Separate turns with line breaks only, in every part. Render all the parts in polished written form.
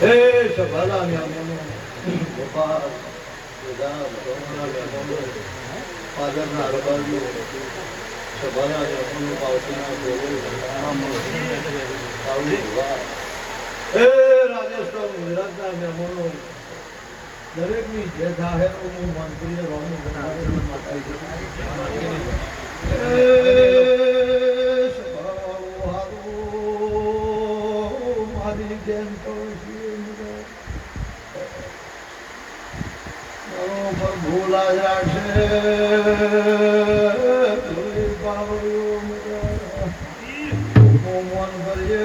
હે સભાના મેમોનો ગોપાલ બધા ભગવાનના મેમોનો પાદરના અરબાજો સભાના મેમોનો પાવતીના ગોળો હે રાજસ્થાન ગુજરાતના મેમોનો દરેકની જે થાય હું મંત્રીએ રોનું બનાવેલું મારી જેમ તો ભૂલા જ રાખશે મન કરીએ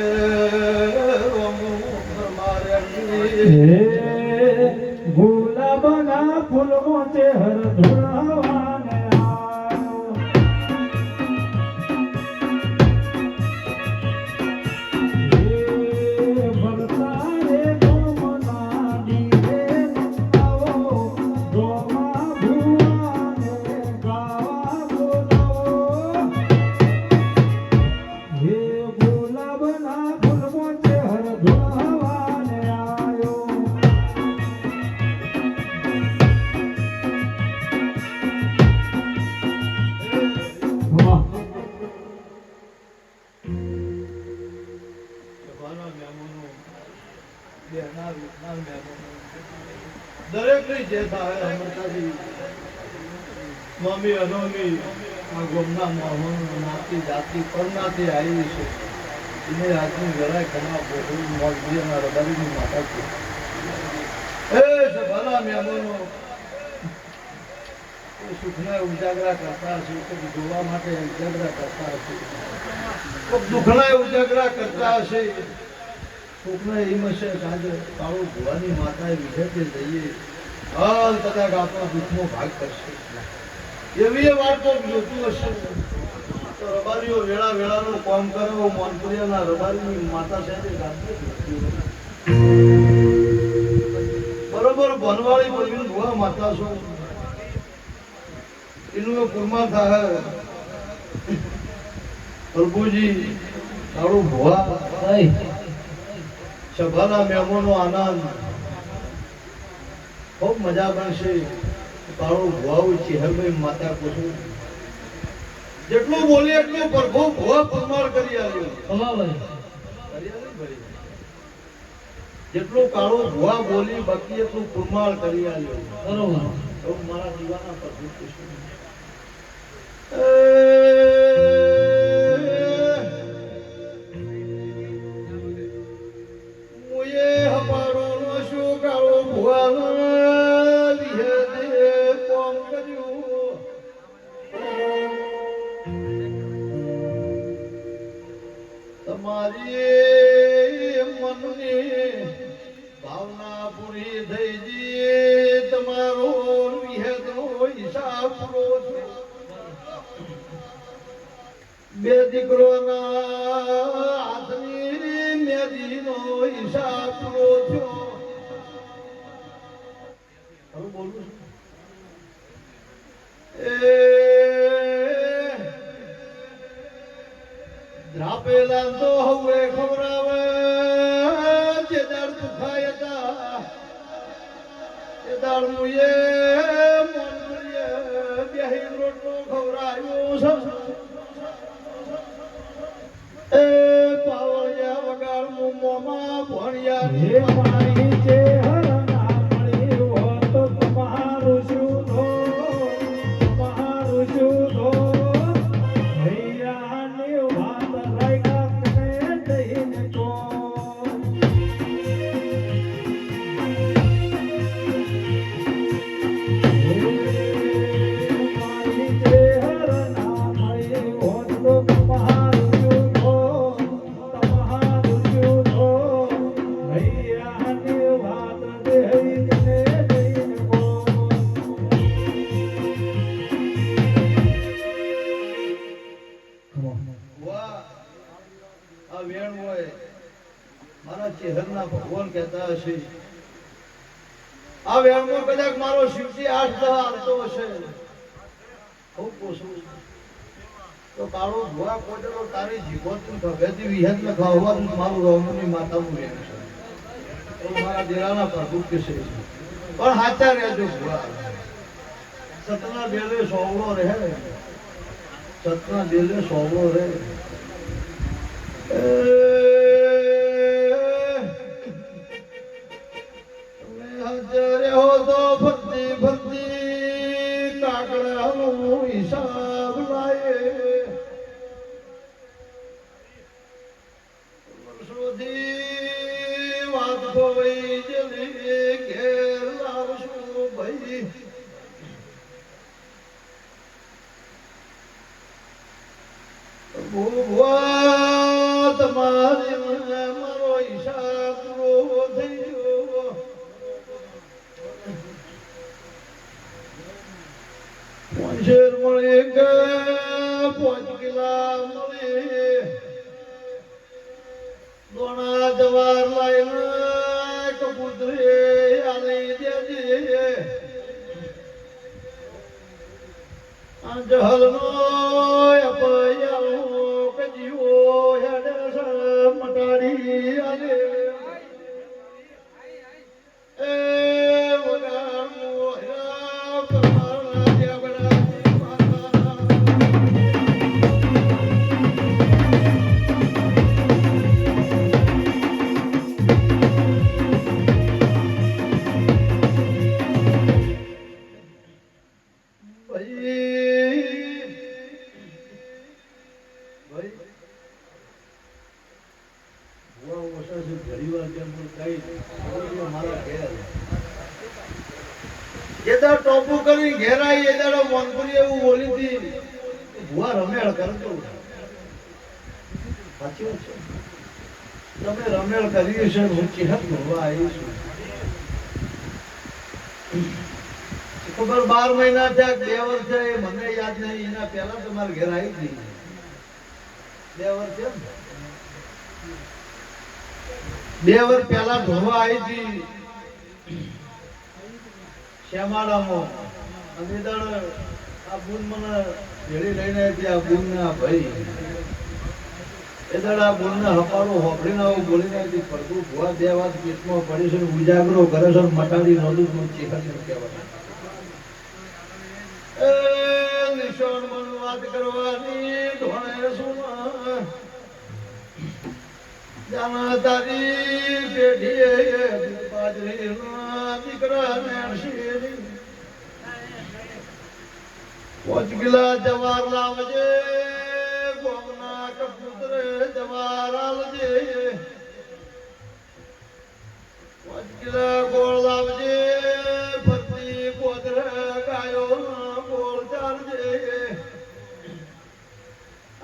ગુલાબના ફૂલ મોચે હર ધુણાવાને
દરેક ની જે થાય અમરતાજી મમ્મી અનોમી આ ગોમના મોહન નાતી જાતિ પરનાથી આવી છે એને આજની જરાય ખના બોલું મોજના રબારીની માતા છે એ સભાના મહેમાનો સુખના ઉજાગરા કરતા હશે કોઈ જોવા માટે ઉજાગરા કરતા હશે કોઈ દુઃખના ઉજાગરા કરતા હશે કોકના એમ હશે આજે કાળો ભુવાની માતાએ વિધેતે જઈએ હાલ કદાચ આપણો દુઃખનો ભાગ કરશે એવી એ વાત તો જોતું હશે તો રબારીઓ વેળા વેળાનું કામ કરો મોનપુરિયાના રબારીની માતા સાથે ગાંધી બરોબર બનવાળી બોલીને ભુવા માતા છો એનું કુરમા થાય પ્રભુજી કાળો ભુવા સભાના મહેમાનો આનંદ ખૂબ મજા બનશે કાળો ભુવાઓ ચેહરભાઈ માતા પૂછું જેટલું બોલી એટલું પ્રભુ ભુવા પરમાર કરી આવ્યો જેટલું કાળો ભુવા બોલી બાકી એટલું પરમાર કરી આવ્યો બરોબર મારા દીવાના પ્રભુ પૂછું તમારી મનની ભાવના પૂરી થઈ જઈએ તમારો વિહેદનો હિસાબ પૂરો છે બે દીકરોના હાથની મેદીનો હિસાબ પૂરો થયો હવે બોલું ધ્રાપેલા તો હવે ખવરાવે જે દાળ દુખાય હતા એ દાળ મુએ મોનપુરીએ બેહી રોટલો ખવરાયો છે એ પાવળિયા વગાડ મોમાં ભણ્યા મારી છે હરના મળી હોત તમારું શું ધો તમારું શું ધો ભગવાન કહેતા હશે આ વેણમાં કદાચ મારો શિવજી 8-10 આવતો હશે ખૂબ પોસું તો કાળો ભુવા કોટેલો તારી જીભો તું ભગતી વિહત ન ખાવા તું મારું રોમની માતાનું વેણ છે તો મારા દેરાના પ્રભુ કે છે પણ હાચા રહેજો ભુવા સતના બેલે સોવળો રહે સતના બેલે સોવળો રહે તમે હાજર હો તો ફરતી ફરતી કાકડાનો હિસાબ લાયે વર્ષોથી વાત ખોવાઈ જલી ઘેર લાવશું ભાઈ ભુવા તમારી મારો હિસાબ પૂરો થઈ ગયો શેર મળી ગયા 5 કિલા મળી દોણા જવાર લાઈને કબૂતરે આલી દેજે જહલનો અપયાલો કજીઓ હેડે મટાડી આલે એ વગાડો હેરા પરમાણા દેવડા ટોપુ કરી ઘેરાઈ એ દાડો મોનપુરી એવું બોલી હતી ભુવા રમેળ કરતો સાચી વાત છે તમે રમેળ કરી છે હું ચિહ્ન ભુવા આવી છું ખબર 12 મહિના થયા 2 વર્ષ થયા એ મને યાદ નહીં એના પહેલા તમારે ઘેર આવી હતી 2 વર્ષ થયા 2 વર્ષ પહેલા ધોવા આવી હતી શ્યામાળામાં અને આ બુન મને ભેળી લઈને હતી આ બુનના ભાઈ એ દાડા આ બુનને હપાડો હોપડીને આવું બોલીને હતી પડતું ભુવા 2 વાત પેટમાં પડી છે ઉજાગરો કરે છે મટાડી નોંધું ચેહર કહેવાય નિશાન મન વાત કરવાની ધોણે સુના જાના તારી પેઢીએ બાજરીના દીકરાને શેરી 5 કિલા જવાર લાવજે ગોમના કબૂતરે જવાર આલજે 5 કિલા ગોળ લાવજે ફરતી પોતરે ગાયો ગોળ ચારજે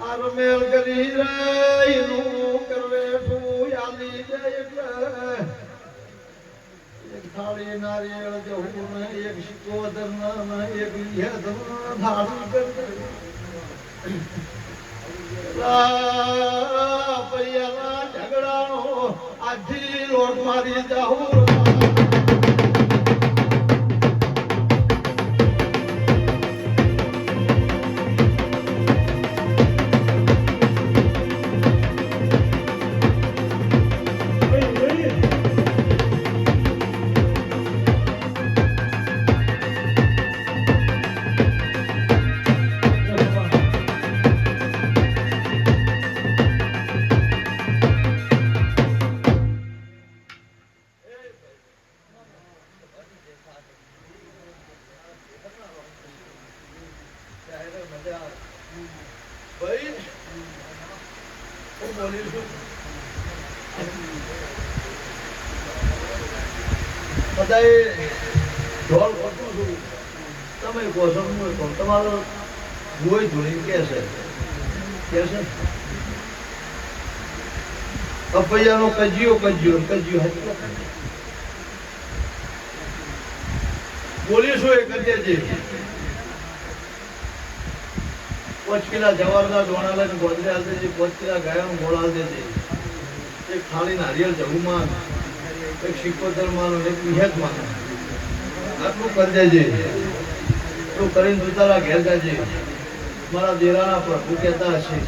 આરમેલ કરી રહીનું કરવે ઠું યાલી જાય એટલે એક થાળી નારિયેળ જવું ને એક સિકોદર ને એક યદ થાળી કરજે પૈયાના ઝઘડાનો આથી લોટ મારી જાઉં ભાઈ હું બોલી છું બધાએ ઢોલ પટું છું તમે કહો છો હું કહું તમારો ગોઈ ધૂણી કે છે અપૈયાનો કજિયો બોલીશું એ કરીએ છીએ 5 કિલા જવારના દોણા લઈને ગોદરે હાલ દેજે 5 કિલા ગાયનું ગોળ હાલ દેજે એક થાળી નારિયેળ જવુંમાં એક સિકોતર માનો એક વિહેત માનો આટલું કરી દેજે એટલું કરીને તું તારા ઘેર જાજે મારા દેરાના પ્રભુ કહેતા હશે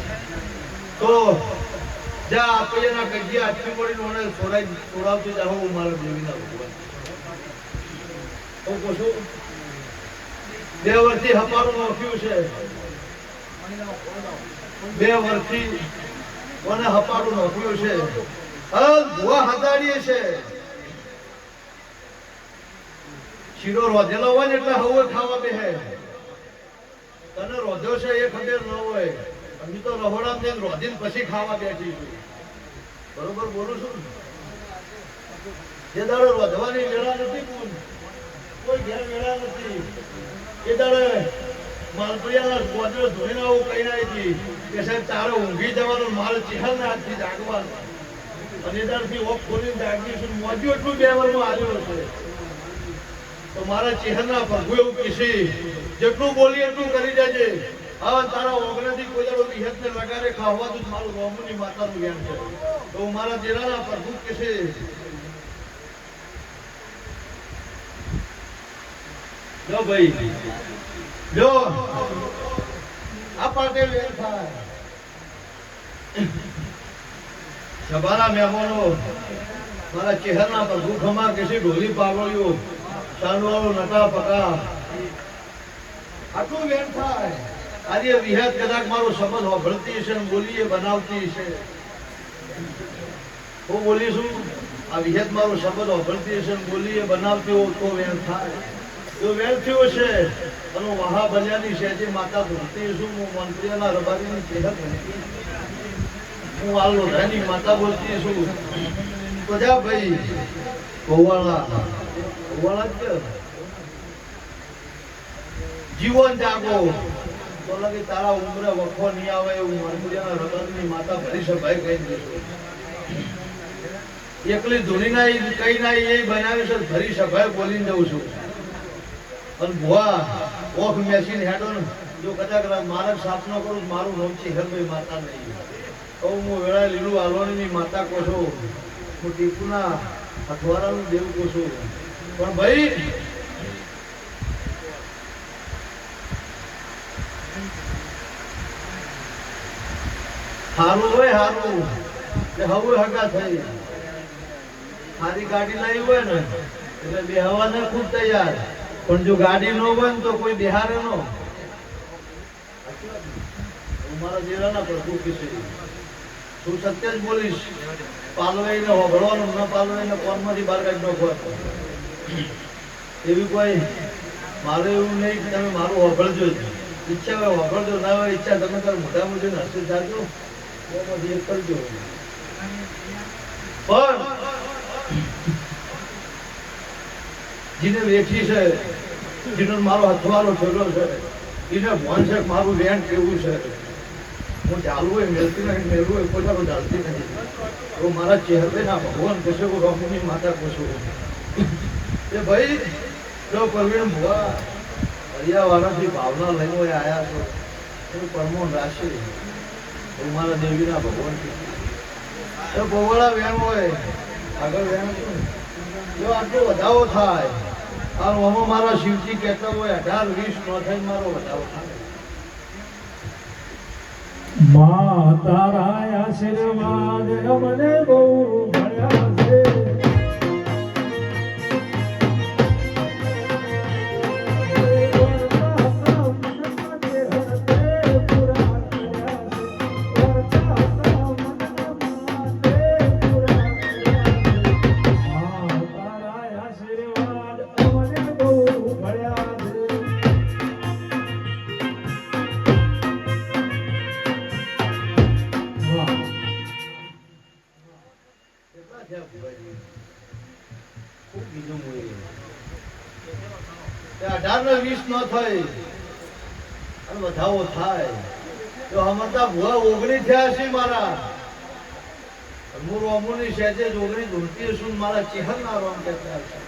તો જ્યાં આપૈયાના કજિયા આટલી પડીને મને છોડાવતી જાઓ હું મારા દેવીના ભગવાન હું કહું છું 2 વર્ષથી હપારું નોખ્યું છે 2 વર્ષથી મને હપારું નોખ્યું છે ભુવા હદાડીએ છે શીરો રોધેલો હોય ને એટલે હવે ખાવા બેહે તને રોધ્યો છે એ ખબર ન હોય અમે તો રહોડા ને રોધીને પછી ખાવા બેઠી છું બરોબર બોલું છું જે દાડો રોધવાની વેળા નથી કોઈ ઘેર વેળા નથી એ દાડે માલપરિયાના ગોદડો ધોઈને આવું કઈ ના હતી કે સાહેબ તારે ઊંઘી જવાનું મારે ચહેલ ને હાથથી જાગવાનું અને એ દાડથી ઓફ ખોલીને જાગીશું મોજું એટલું 2 વર્ષમાં આવ્યો છે તો મારા ચહેરના પ્રભુ એવું કહેશે જેટલું બોલી એટલું કરી દેજે હવે તારા ઓગણાથી કોઈ દાડો વિહતને લગારે ખાવાનું જ મારું રોમુની માતાનું જ્ઞાન છે તો હું મારા દેરાના પ્રભુ કહેશે જો ભાઈ જો આ પાટે વેર થાય સભાના મહેમાનો મારા ચહેરના પ્રભુ ખમા કહેશે ઢોલી પાવળીઓ ચાંદવાળો નટા પકા આટલું વેર થાય આજે વિહત કદાચ મારો શબ્દ હોભળતી છે બોલીએ બનાવતી છે હું બોલીશું આ વિહત મારો શબ્દ હોભળતી છે બોલીએ બનાવતી હો તો વેર થાય જો વેર થયો છે અને વહા બલ્યાની શેજી માતા ભૂલતી છું હું મંત્રીના રબારીની ચેહત ભૂલતી હું આ લોઢાની માતા બોલતી છું તો જા ભાઈ ગોવાળા જીવન જાગો તો લગી તારા ઉમરે વખો નહીં આવે એવું મરમુડિયાના રબારીની માતા ભરી સભાઈ કહી દેશું એકલી ધૂની ના કઈ ના એ બનાવી છે ભરી સભાઈ બોલીને જઉં છું અને ભુવા ઓખ મેસીને હેડો ને જો કદાચ મારે સાફ ન કરું મારું નામ છે હેરભાઈ માતા નહીં તો હું વેળા લીલું હાલવાની માતા કહો છું હું ટીપુના અઠવાડાનું દેવ કહું છું પણ ભાઈ હારું હોય હારું કે હવે હગા થઈ સારી ગાડી લાવી હોય ને એટલે બેહવાને ખૂબ તૈયાર પણ જો ગાડી ન હોય ને તો કોઈ બિહારે નો મારા દેરાના પ્રભુ કહેશે તું સત્ય જ બોલીશ પાલવાઈને હોભળવાનું ન પાલવાઈને કોણમાંથી બહાર કાઢી નાખો એવી કોઈ મારે એવું નહીં કે તમે મારું હોભળજો ઈચ્છા હોય હોભળજો ના હોય ઈચ્છા તમે તાર મોટા મોટી હર્ષિત જાજો એમાંથી એક કરજો પણ જેને વેઠી છે જેનો મારો હથવારો ઠેલો છે એને ભણ છે મારું વેણ કેવું છે હું ચાલુ હોય મેળતી નહીં મેળવું હોય પોતાનું ચાલતી નથી તો મારા ચહેરે ના ભગવાન કહેશે હું રમુની માતા કહેશું એ ભાઈ જો પ્રવીણ ભુવા હરિયાવાળાથી ભાવના લઈને આવ્યા છો એ પરમોન રાશિ હું મારા દેવીના ભગવાન એ ભગવાળા વેણ હોય આગળ વેણ જો આટલો વધાવો થાય આ રોમો મારા શિવજી કહેતા હોય 18-20 નો થાય મારો વધાવો થાય
માં તારા આશીર્વાદ અમને બહુ મળ્યા છે
વધાવો થાય તો હમણાં ભુવા 19 થયા છે મારા હું રોમુની સહેજે જ 19 ધૂળતી છું મારા ચહેરના રોમ કહેતા છે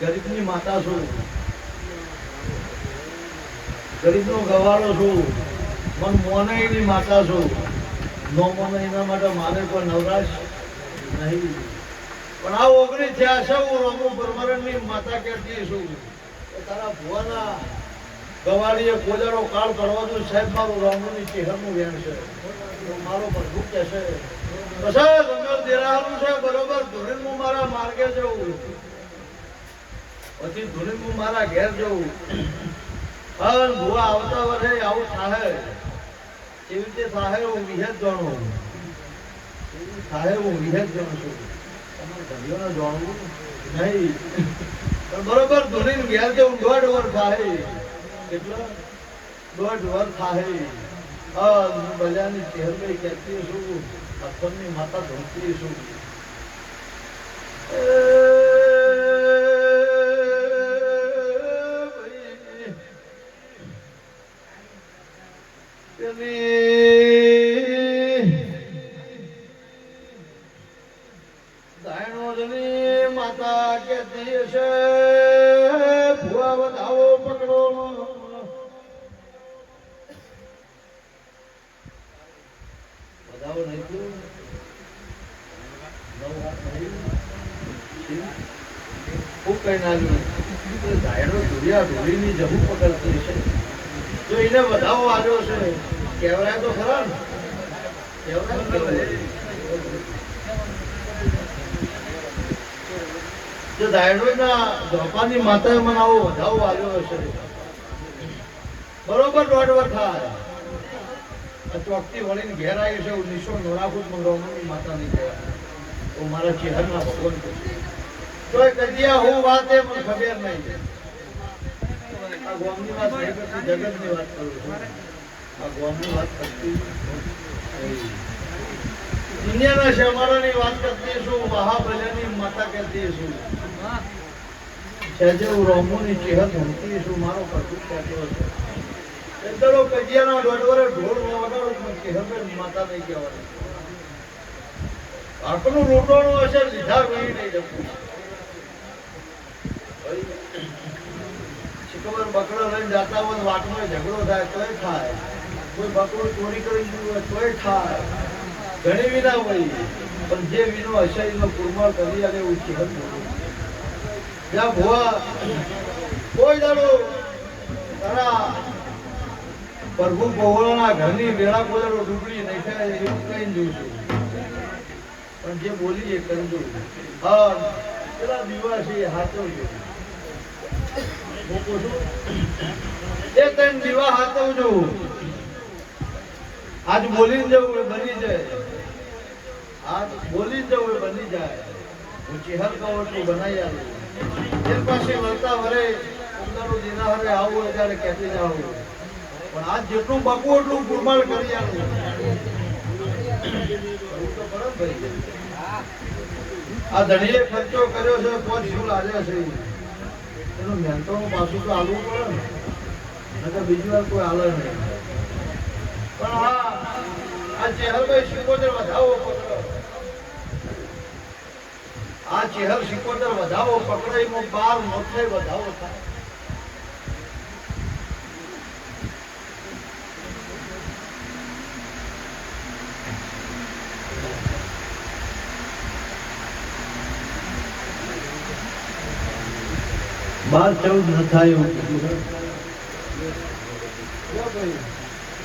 ગરીબની માતા છું ગરીબનો ગવારો છું મન મોનઈની માતા છું નો મને એના માટે મારે કોઈ નવરાશ નહીં પણ આ 19 થયા છે હું રોમુ પરમરણની માતા કહેતી છું તારા ભુવાના ગવાળીએ કોદાળો કાળ પડવાનું સાહેબ મારું રામની ચહેરનું વેણ છે તો મારો પ્રભુ કહેશે પછી ગંગર દેરાનું છે બરોબર ધોરણ હું મારા માર્ગે જવું પછી ધોરણ હું મારા ઘેર જવું પણ ભુવા આવતા વર્ષે આવું થાય એવી રીતે થાય હું વિહેત જાણું થાય હું વિહેત જાણું છું તમારે ધંધોને જાણવું નહીં પણ બરોબર ધોરણ ઘેર જવું 1.5 વર્ષ થાય કેટલા 1.5 વર્ષ થાય બજારની ચહેરભાઈ કહેતી છું અખરની માતા ધોતી છું માતા કહેતી છે ભુવા વધાવો પકડો વધાવો નહીં તું ખૂબ કઈ નાખ્યું ધાયડો ધોરિયા ધોરીની જબુ પકડતી છે જો એને વધાવો આવ્યો છે કહેવાય તો ખરા ને કહેવાય જો ધાયડોના ધોપાની માતાએ મને આવો વધાવો આવ્યો હશે બરોબર 1.5 વર્ષ થાય ચોકથી વળીને ઘેર આવી છે 1999 મંગળવાની માતા ની કહેવાય તો મારા ચહેરના ભગવાન તો કદિયા હું વાત એ મને ખબર નહીં આ ગોમની વાત નહીં કરતી જગતની વાત કરું છું આ ગોમની વાત કરતી દુનિયાના શમારાની વાત કરતી છું મહાબલ્યની માતા કહેતી છું સહેજે હું રોમોની ચહેર ધમતી છું મારો પ્રભુ કહેતો હતો ચલો કજિયાના 1.5 વર્ષ ઢોળ વગાડો ચહેર માતા નહીં કહેવાની આપણું રોટોનું હશે લીધા વહી નહીં જતું શિકબર બકડો લઈને જતા હોય વાટમાં ઝઘડો થાય તોય થાય કોઈ બકડો ચોરી કરી દીધું હોય તોય થાય ઘણી વિના હોય પણ જે વિનો હશે એનો પુરમાળ કરી આવે એવું છે જ્યાં ભુવા કોઈ દાડો તારા પ્રભુ પહોળાના ઘરની વેળા કોદાડો ડૂબડી નહીં થાય એવું કઈ જોઉં છું પણ જે બોલી એ કરજો હા પેલા દિવસે હાથવજો મૂકું છું એ ત્રણ દીવા હાથવજો આજ બોલીને જવું એ બની જાય આજ બોલીને જવું એ બની જાય હું ચહેર કહું એટલું બનાવી આવું એ પાસે વળતા વરે પંદરો દિના હવે આવું ત્યારે કહેતી જાવ પણ આજ જેટલું બકવું એટલું ગુરમાળ કરી આવું આ ધણીએ ખર્ચો કર્યો છે 5 શૂલ આવ્યા છે એનું મહેનતોનું પાછું તો આલવું પડે ને તો બીજી વાર કોઈ આલે નહીં પણ હા આ ચહેરભાઈ 75 વધાવો પકડો આ ચહેર 75 વધાવો પકડો એમાં 12 મોથે વધાવો થાય બાર 14 ન થાય એવું કીધું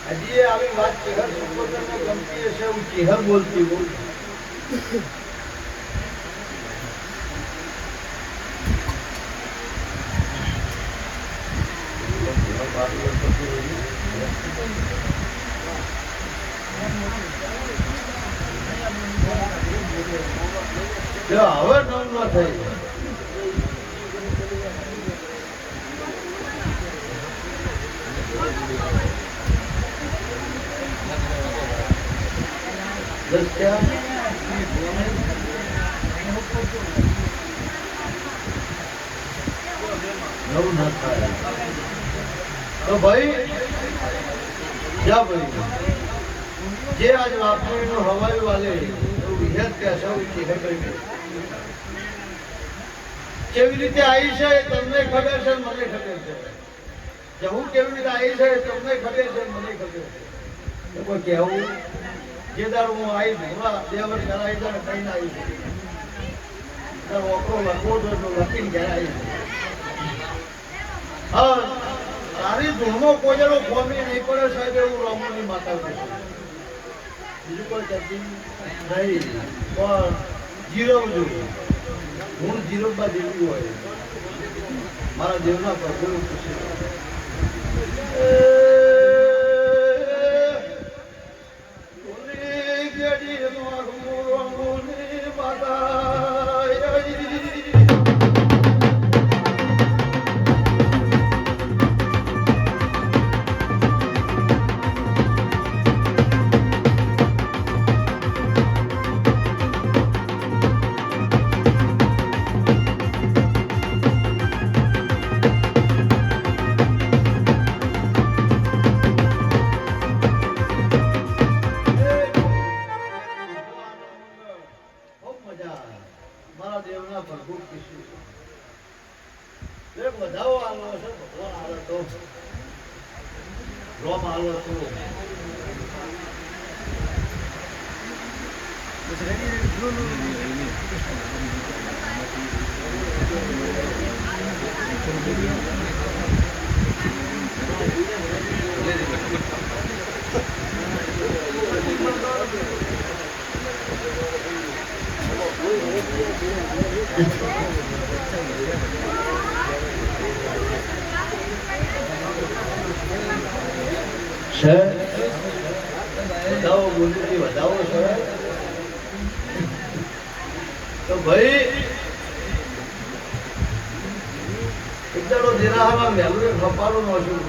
હજી આવી વાત ચહેર સુપોતરને ગમતી હશે હું ચહેર બોલતી બોલ હવે નવ ન થઈ નવું ના થાય તો ભાઈ જા ભાઈ જે આજ વાપરીનું હવાઈ વાલે વિહેત કહેશો કેવી રીતે આવી છે તમને ખબર છે મને ખબર છે જવું કેવી રીતે આવી છે તમને ખબર છે મને ખબર છે કોઈ કહેવું જે દાર હું આવી ભેગા 2 વર્ષ કરાવી જાય કઈ ના આવી વોકરો લખવો તો લખીને ઘેર આવી હા તારે મારી ધૂળનો કોજરો ખોમી નહીં પડે સાહેબ એવું રામની માતા કહે છે. બીજું કોઈ કહેતી નહીં પણ જીરવજો હું જીરવવા જેવી હોય મારા દેવના પ્રભુ ખુશી મારા દેવના પ્રભુ કૃષ્ણ એક વધાવો આલો છે ભગવાન આલો તો રોમ આલો તો છે વધાવો બોલતી વધાવો છે તો ભાઈ એકદાડો દેરાહામાં મેલુએ ખપારો નો છું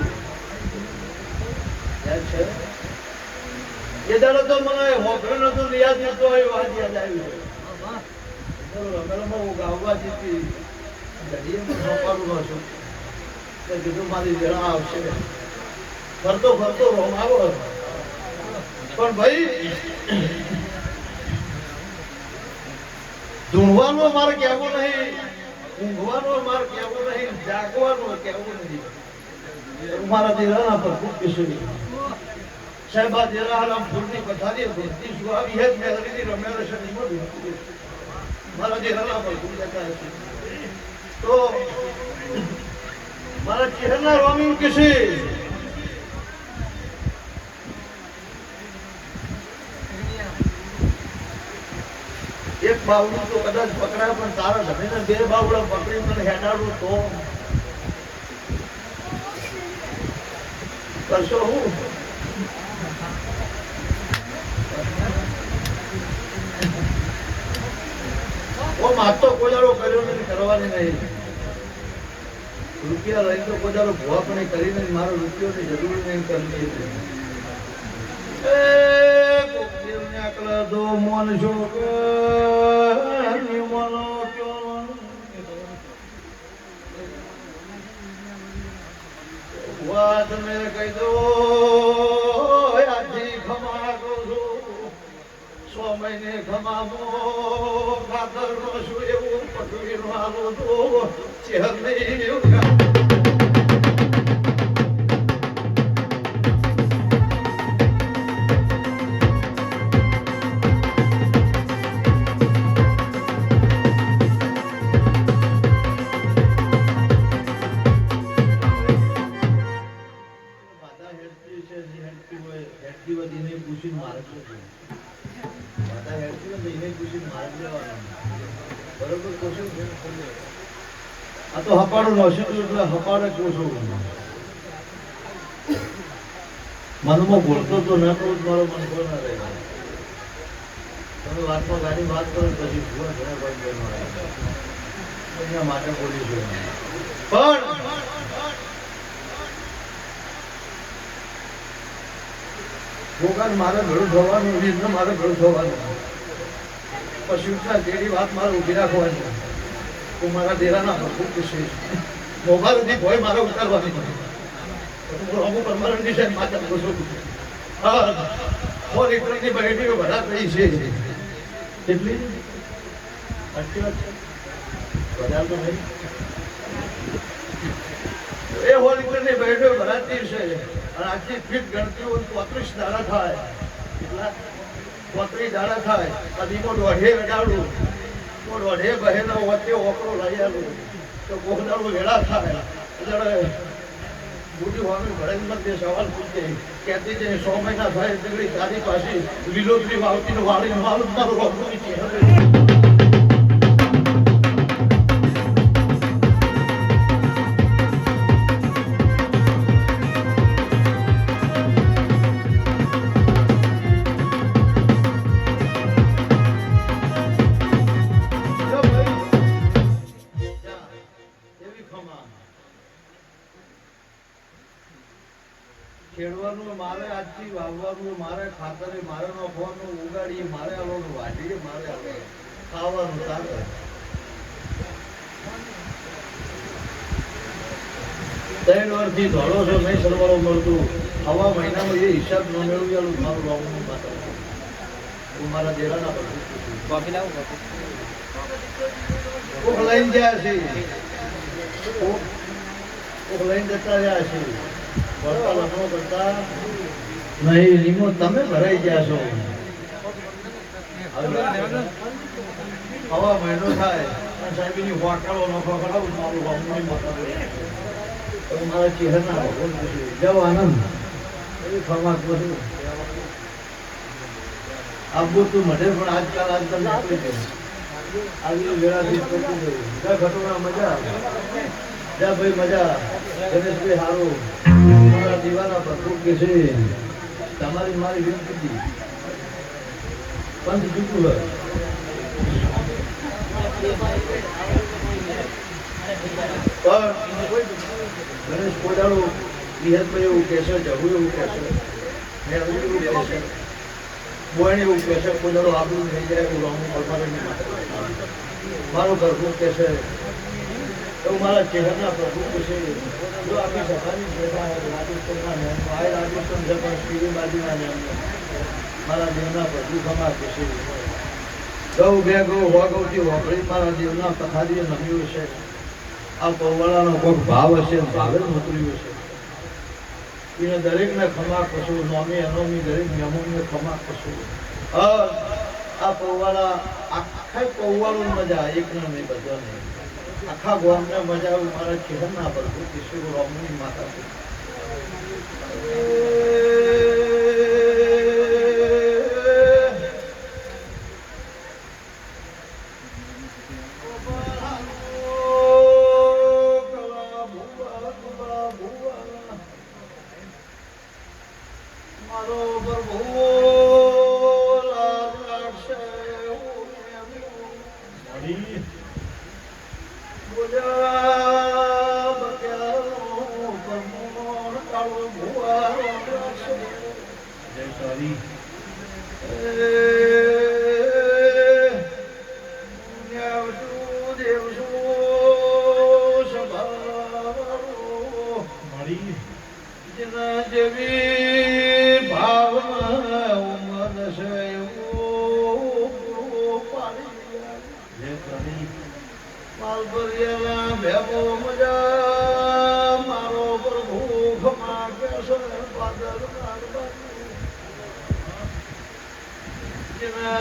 યાદ છે એ દાડો તો મને હોકરો નતો યાદ નતો એ વાત યાદ આવી છે રમેલમાં હું ગાવવા જીતી ઘડીએ મને ખપારો નો છું તો કીધું મારી જણા આવશે ફરતો ફરતો રોમ આવો પણ ભાઈ ધૂણવાનો માર કેવો નહીં ઊંઘવાનો માર કેવો નહીં જાગવાનો કેવો નહીં મારા દેરાના પર ખૂબ કિશોરી સાહેબ આ દેરાના ફૂલની પથારી ભક્તિ સુવાવી હે મેં હરીની રમેલા છે મારા દેરાના પર ખૂબ જતા હશે તો મારા ચહેરના રોમી કિશોરી એક બાવડું તો કદાચ પકડાય પણ તારા ધણીને બે બાવડા પકડી મને હેડાડું તો કરશો હું માગતો કોજારો કર્યો નથી કરવાની નહીં રૂપિયા લઈ તો કોજારો ભોવા પણ કરી નહીં મારો રૂપિયોની જરૂર નહીં કરવી દો મન શોક વાત મેં કહી દો આજી ખમા કરું છું 6 મહિને ખમામો ખાતર નો શું એવું પટવી નો આલો તો ચહેર નહીં એવું આ તો હપાડું નોશું એટલે હપાડે કોશું મનમાં બોલતો તો ન તો મારો મન બોલ ના રહે તમે વાતમાં ગાડી વાત કરો પછી ભૂવા ઘણા કોઈ એના માટે બોલીશું પણ ભોગાન મારે ઘણું થવાનું રીતને મારે ઘણું થવાનું પછી જેડી વાત મારે ઉભી રાખવાની તો મારા દેરાના ખૂબ ખુશી મોબાઈલ સુધી ભોય મારે ઉતારવાની અમુક પરમાનન્ટ છે માતા ખુશું હા 4 લીટરની બેટરીઓ ભરા થઈ છે કેટલી આટલી વાત વધારે તો નહીં એ 4 લીટરની બેટરીઓ ભરાતી છે અને આટલી ફીટ ગણતી હોય 35 દાડા થાય કેટલા 35 દાડા થાય કદીમો દોઢે અડાડું દોઢે બહેનો વચ્ચે ઓકરો લઈ આવું તો ગોહદાળો વેળા થાય એટલે મોટી વાણી ભળંગમાં તે સવાલ પૂછે કહેતી છે 100 મહિના થાય એટલે તારી પાસે લીલોતરી વાવતી વાળી મારું મારું રોકું છે ખેડવાનું મારે આજથી વાવવાનું મારે ખાતરે મારે નફવાનું ઉગાડીએ મારે આવવાનું વાઢીએ મારે આવવાનું ખાવાનું તારે ત્રણ વર્ષથી ધોળો છો નહીં સરવાળો મળતું હવા મહિનામાં એ હિસાબ ન મેળવી આલું મારું વાવનું માતા હું મારા દેરાના પર
કોફી લાવું
કોક લઈને ગયા છે કોક લઈને જતા રહ્યા છે વળતા લગ્નો કરતા નહીં લીમો તમે ભરાઈ ગયા છો હવા મહિનો થાય સાહેબની વાટકાળો નફો કરાવું મારું વામની માતા મારા ચહેરા જવ આનંદ એ ફરમાત બધું આબુ તું મને પણ આજકાલ નીકળી ગયું આવી વેળાથી પહોંચી ગયું જા ઘટોના મજા જા ભાઈ મજા ગણેશભાઈ હારું મારા દીવાના પર ખૂબ કે છે તમારી મારી વિનંતી પંચ ચૂક્યું હોય પણ ગણેશ પોડાળો વિહતભાઈ એવું કહેશે જવું એવું કહેશે મેળવું એવું કહેશે બોયણ એવું કહેશે પોડાળો આપણું થઈ જાય એવું રામું કલ્પાની મારું ઘરનું કહેશે એવું મારા ચહેરના પ્રભુ કહેશે જો આપણી સભાની ભેગા રાજસ્થાનના નિયમો આ રાજસ્થાન જતા શ્રી બાજુના નિયમો મારા દેવના પ્રભુ ખમા કહેશે ગૌ બે ગૌ હોગૌથી હોકળી મારા દેવના પથારીએ નમ્યું છે આ પૌવાળાનો કોઈક ભાવ હશે ભાવે જ ઉતર્યું છે એને દરેકને ખમા કશું નોમી અનોમી દરેક નિયમોને ખમા કશું આ પૌવાળા આખા પૌવાળું મજા એકને નહીં બધા નહીં આખા ગામને મજા આવી મારા ચહેરના પર કિશોર રામની માતા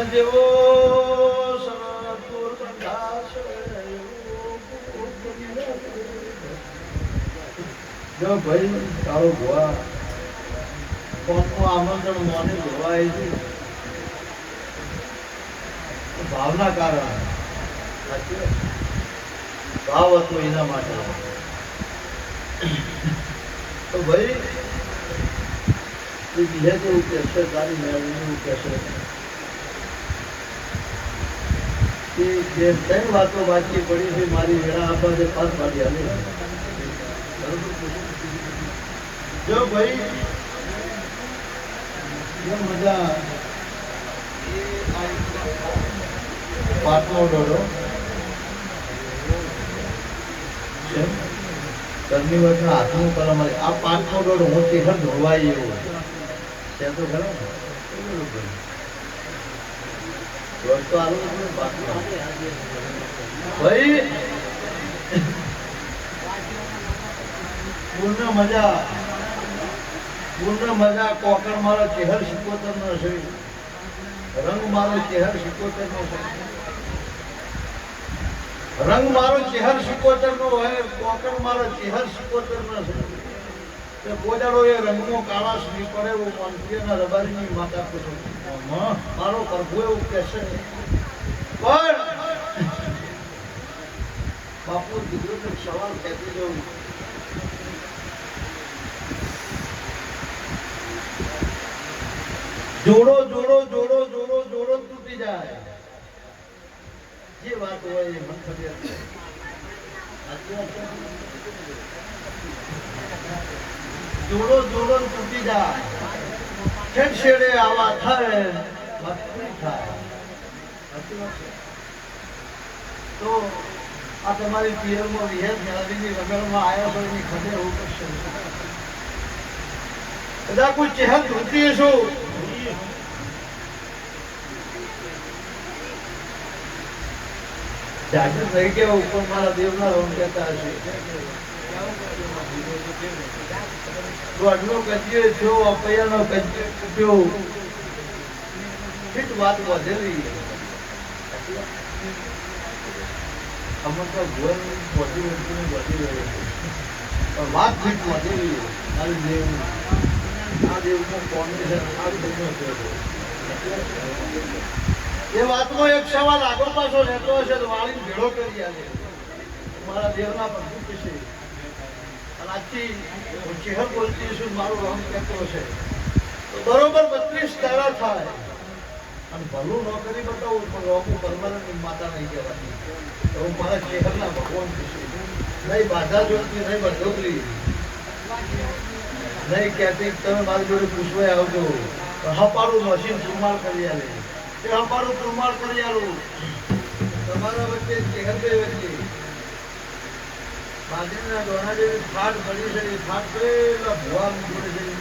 જેવો સનાતુર બંધાશ જો ભાઈ તારો ભુવા કોકનું આમંત્રણ મોને ભરવાય છે ભાવના કારણ ભાવ હતો એના માટે તો ભાઈ બીજે જેવું કહેશે તારી મેળવી એવું કહેશે જે ત્રણ વાતો બાકી પડી છે મારી વેળા આપવા જે 5 વાગે હાલે જો ભાઈ મજા પાટનો ડોડો ઘરની વર્ષના હાથનું કલમ આ પાટનો ડોડો હું તીખર ધોવાય એવું છે તો ખરો ભાઈ પૂર્ણ મજા કોકર મારો ચહેર 77 નો છે રંગ મારો ચહેર 77 નો છે રંગ મારો ચહેર 77 નો હોય કોકર મારો ચહેર 77 નો છે કે ગોજાડો એ રંગનો કાળાશ નહીં પડે એવું માનવીયના રબારીની માતા પૂછો મારો પ્રભુ એવું કહેશે પણ બાપુ કીધું તો સવાલ કહેતી જવું જોડો જોડો જોડો જોડો જોડો તૂટી જાય જે વાત હોય એ મન ફરિયાદ છે. સાચી વાત છે? જોડો જોડો તૂટી જાય છેડ છેડે આવા થાય વાત પૂરી થાય. સાચી વાત છે? તો આ તમારી પિયરમાં વિહેર મેળવીની રગડમાં આવ્યા હોય એની ખબર એવું કરશે કદાચ કોઈ ચહેર ધૂતી છું જાગૃત થઈ ગયા ઉપર મારા દેવના રોમ કહેતા હશે દોઢનો કજ્યો થયો અપૈયાનો કજ્યો તૂટ્યો ફીટ વાત વધેલી અમુક તો ભુવન વધી વધી રહી પણ વાત ફીટ વધેલી મારી દેવ આ દેવનો કોમ્બિનેશન આ દેવનો થયો એ વાતમાં એક સવાલ આગળ પાછો રહેતો હશે તો વાળી ભેળો કરી આલે મારા દેવના પ્રભુ છે અને આજથી હું ચહેર બોલતી છું મારું રંગ કહેતો હશે તો બરોબર 32 તારા થાય અને ભલું ન કરી બતાવું પણ રોગું પરમાનંદ માતા નહીં કહેવાતી તો હું મારા ચહેરના ભગવાન છું નહીં બાધા જોતી નહીં બંધોકલી નહીં કહેતી તમે મારી જોડે પૂછવાય આવજો હપાડું મશીન સુમાર કરી આલે એ અમારું પ્રમાણ કરી આલું તમારા વચ્ચે ચહેર વચ્ચે બાજરીના દોણા જેવી ફાટ પડી છે એ ફાટ પેલા ભુવા જોડે જઈ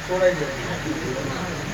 છોડાઈ જાય